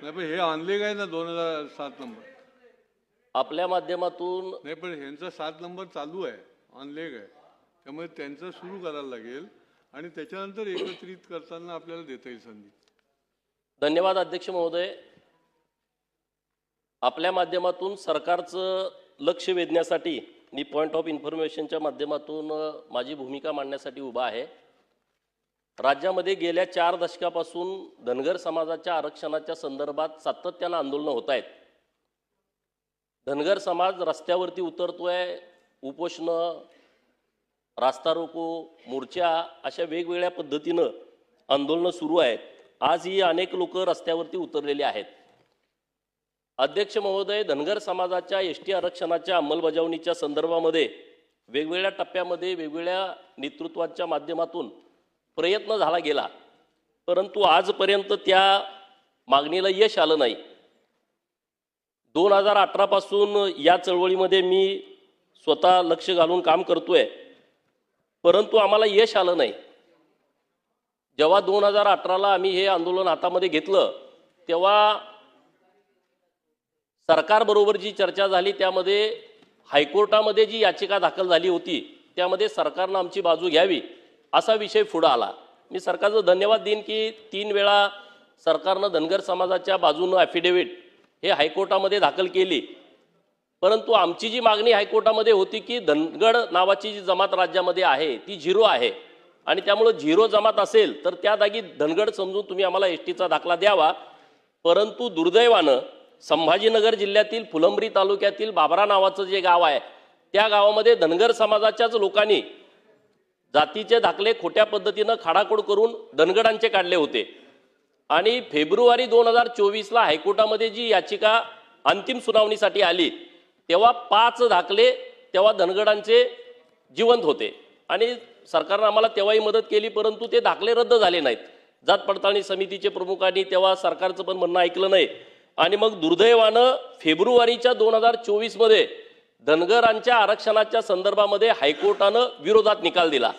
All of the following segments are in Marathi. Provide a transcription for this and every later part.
नाही पण हे आणले काय ना 2007 नंबर आपल्या माध्यमातून नाही, पण ह्यांचा 7 नंबर चालू आहे ऑनलेग आहे, त्यामुळे त्यांचं सुरू करायला लागेल आणि त्याच्यानंतर एकत्रित करताना आपल्याला देता येईल संधी. धन्यवाद अध्यक्ष महोदय. आपल्या माध्यमातून सरकारचं लक्ष वेधण्यासाठी मी पॉइंट ऑफ इन्फॉर्मेशनच्या माध्यमातून माझी भूमिका मांडण्यासाठी उभा आहे. राज्यामध्ये गेल्या 4 दशकापासून धनगर समाजाच्या आरक्षणाच्या संदर्भात सातत्यानं आंदोलनं होत आहेत. धनगर समाज रस्त्यावरती उतरतोय, उपोषणं, रास्ता रोको, मोर्चा अशा वेगवेगळ्या पद्धतीनं आंदोलनं सुरू आहेत. आजही अनेक लोक रस्त्यावरती उतरलेले आहेत. अध्यक्ष महोदय, धनगर समाजाच्या एसटी आरक्षणाच्या अंमलबजावणीच्या संदर्भामध्ये वेगवेगळ्या टप्प्यामध्ये वेगवेगळ्या नेतृत्वाच्या माध्यमातून प्रयत्न झाला गेला, परंतु आजपर्यंत त्या मागणीला यश आलं नाही. 2018 पासून या चळवळीमध्ये मी स्वतः लक्ष घालून काम करतोय, परंतु आम्हाला यश आलं नाही. जेव्हा 2018ला आम्ही हे आंदोलन हातामध्ये घेतलं तेव्हा सरकारबरोबर जी चर्चा झाली त्यामध्ये हायकोर्टामध्ये जी याचिका दाखल झाली होती त्यामध्ये सरकारनं आमची बाजू घ्यावी असा विषय पुढे आला. मी सरकारचं धन्यवाद देईन की 3 वेळा सरकारनं धनगर समाजाच्या बाजूनं ॲफिडेव्हिट हे हायकोर्टामध्ये दाखल केली, परंतु आमची जी मागणी हायकोर्टामध्ये होती की धनगड नावाची जी जमात राज्यामध्ये आहे ती 0 आहे आणि त्यामुळे 0 जमात असेल तर त्या जागी धनगड समजून तुम्ही आम्हाला एसटीचा दाखला द्यावा. परंतु दुर्दैवानं संभाजीनगर जिल्ह्यातील फुलंब्री तालुक्यातील बाबरा नावाचं जे गाव आहे त्या गावामध्ये धनगर समाजाच्याच लोकांनी जातीचे दाखले खोट्या पद्धतीनं खाडाखोड करून धनगडांचे काढले होते आणि फेब्रुवारी 2024ला हायकोर्टामध्ये जी याचिका अंतिम सुनावणीसाठी आली तेव्हा 5 दाखले तेव्हा धनगडांचे जिवंत होते आणि सरकारनं आम्हाला तेव्हाही मदत केली, परंतु ते दाखले रद्द झाले नाहीत. जात पडताळणी समितीचे प्रमुखांनी तेव्हा सरकारचं पण म्हणणं ऐकलं नाही आणि मग दुर्दैवानं फेब्रुवारीच्या 2024मध्ये धनगरांच्या आरक्षणाच्या संदर्भामध्ये हायकोर्टानं विरोधात निकाल दिला.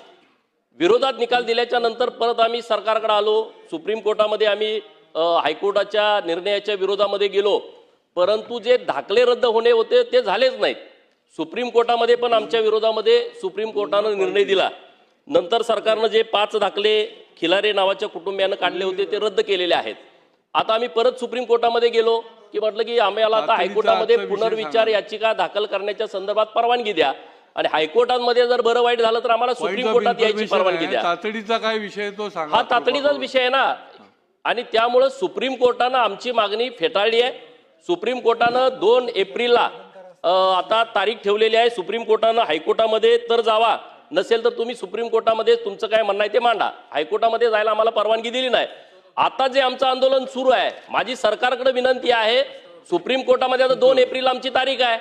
विरोधात निकाल दिल्याच्या नंतर परत आम्ही सरकारकडे आलो. सुप्रीम कोर्टामध्ये आम्ही हायकोर्टाच्या निर्णयाच्या विरोधामध्ये गेलो, परंतु जे दाखले रद्द होणे होते ते झालेच नाहीत. सुप्रीम कोर्टामध्ये पण आमच्या विरोधामध्ये सुप्रीम कोर्टानं निर्णय दिला. नंतर सरकारनं जे 5 दाखले खिलारे नावाच्या कुटुंबियानं काढले होते ते रद्द केलेले आहेत. आता आम्ही परत सुप्रीम कोर्टामध्ये गेलो की म्हटलं की आम्हाला आता हायकोर्टामध्ये पुनर्विचार याचिका दाखल करण्याच्या संदर्भात परवानगी द्या आणि हायकोर्टामध्ये जर बरं वाईट झालं तर आम्हाला सुप्रीम कोर्टात यायची परवानगी द्या. तातडीचा काय विषय तो सांगा. हा तातडीचाच विषय आहे ना आणि त्यामुळे सुप्रीम कोर्टानं आमची मागणी फेटाळली आहे. सुप्रीम कोर्टानं 2 एप्रिलला आता तारीख ठेवलेली आहे. सुप्रीम कोर्टानं हायकोर्टामध्ये तर जावा, नसेल तर तुम्ही सुप्रीम कोर्टामध्ये तुमचं काय म्हणणं आहे ते मांडा. हायकोर्टामध्ये जायला आम्हाला परवानगी दिली नाही. आता जे आमचं आंदोलन सुरू आहे, माझी सरकारकडे विनंती आहे, सुप्रीम कोर्टामध्ये आता 2 एप्रिल आमची तारीख आहे.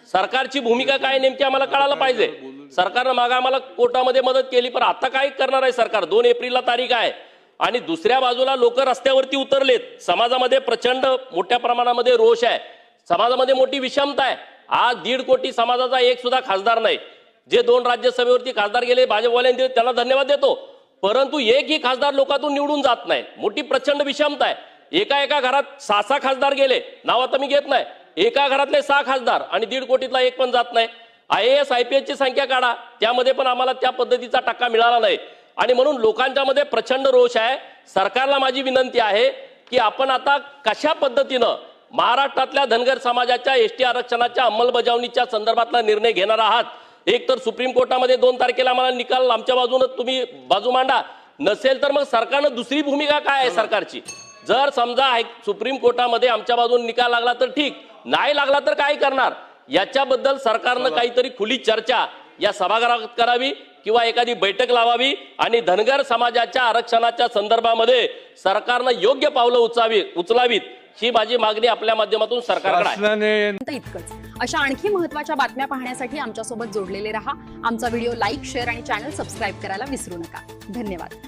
सरकारची भूमिका काय नेमकी आम्हाला कळायला पाहिजे. सरकारनं मागे आम्हाला कोर्टामध्ये मदत केली, पण आता काय करणार आहे सरकार? 2 एप्रिलला तारीख आहे आणि दुसऱ्या बाजूला लोक रस्त्यावरती उतरलेत. समाजामध्ये प्रचंड मोठ्या प्रमाणामध्ये रोष आहे, समाजामध्ये मोठी विषमता आहे. आज 1.5 कोटी समाजाचा एक सुद्धा खासदार नाही. जे 2 राज्यसभेवरती खासदार गेले भाजपवाल्यांनी त्यांना धन्यवाद देतो, परंतु एकही खासदार लोकातून निवडून जात नाही. मोठी प्रचंड विषमता आहे. एका घरात 6 खासदार गेले, नाव आता मी घेत नाही, एका घरातले 6 खासदार आणि 1.5 कोटीतला एक पण जात नाही. IAS IPS ची संख्या काढा, त्यामध्ये पण आम्हाला त्या पद्धतीचा टक्का मिळाला नाही आणि म्हणून लोकांच्या मध्ये प्रचंड रोष आहे. सरकारला माझी विनंती आहे की आपण आता कशा पद्धतीनं महाराष्ट्रातल्या धनगर समाजाच्या एसटी आरक्षणाच्या अंमलबजावणीच्या संदर्भातला निर्णय घेणार आहात. एक तर सुप्रीम कोर्टामध्ये 2 तारखेला आम्हाला निकाल आमच्या बाजूने तुम्ही बाजू मांडा, नसेल तर मग सरकारनं दुसरी भूमिका काय आहे सरकारची. जर समजा सुप्रीम कोर्टामध्ये आमच्या बाजूने निकाल लागला तर ठीक, नाही लागला तर काय करणार याच्याबद्दल सरकारनं काहीतरी खुली चर्चा या सभागृहात करावी किंवा एखादी बैठक लावावी आणि धनगर समाजाच्या आरक्षणाच्या संदर्भामध्ये सरकारनं योग्य पावलं उचलावीत ही माझी मागणी आपल्या माध्यमातून सरकारकडे आहे. इतकंच. अशा आणखी महत्त्वाच्या बातम्या पाहण्यासाठी आमच्यासोबत जोडलेले रहा. आमचा व्हिडिओ लाईक, शेअर आणि चॅनल सबस्क्राईब करायला विसरू नका. धन्यवाद.